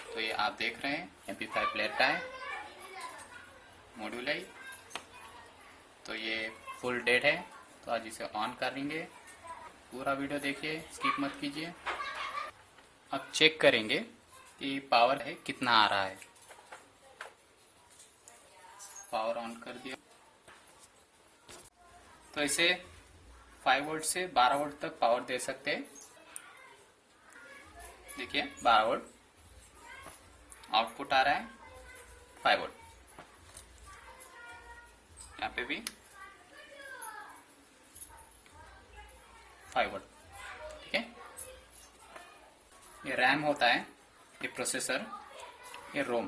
तो ये आप देख रहे हैं MP5 प्लेयर का है, मॉड्यूल है। तो ये फुल डेड है, तो आज इसे ऑन करेंगे। पूरा वीडियो देखिए, स्किप मत कीजिए। अब चेक करेंगे कि पावर है कितना आ रहा है। पावर ऑन कर दिया तो इसे 5 वोल्ट से 12 वोल्ट तक पावर दे सकते हैं। देखिए 12 वोल्ट आउटपुट आ रहा है, 5 वोल्ट यहाँ पे भी 5 वोल्ट। ठीक है, ये रैम होता है, ये प्रोसेसर, ये रोम।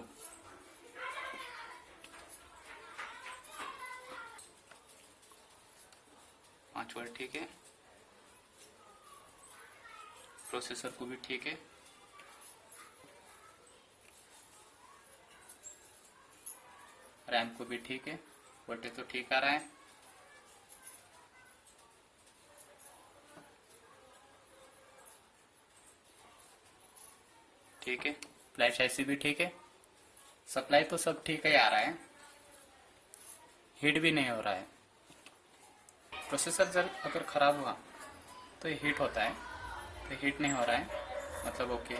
पाँच वोल्ट ठीक है, प्रोसेसर को भी ठीक है। रैम को भी ठीक है, वोल्टेज तो ठीक आ रहा है। ठीक है, फ्लैश ऐसी भी ठीक है। सप्लाई तो सब ठीक है आ रहा है, हीट भी नहीं हो रहा है। प्रोसेसर जब अगर खराब हुआ तो ये हीट होता है, तो हीट नहीं हो रहा है, मतलब ओके।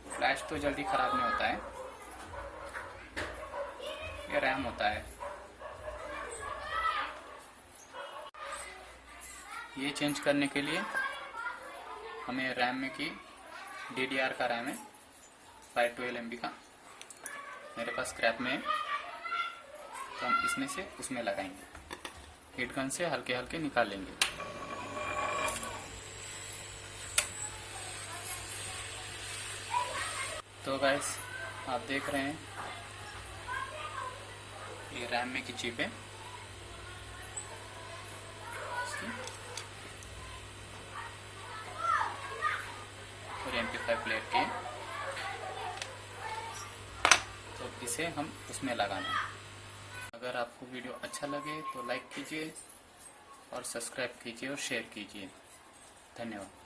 फ्लैश तो जल्दी खराब नहीं होता है। ये रैम होता है, ये चेंज करने के लिए हमें रैम में की DDR का रैम है 512 MB का, मेरे पास स्क्रैप में है। तो हम इसमें से उसमें लगाएंगे, हीट गन से हल्के हल्के निकाल लेंगे। तो गाइस आप देख रहे हैं ये रैम में की चिप है और MP5 प्लेट की। तो इसे हम उसमें लगाना है। अगर आपको वीडियो अच्छा लगे तो लाइक कीजिए और सब्सक्राइब कीजिए और शेयर कीजिए। धन्यवाद।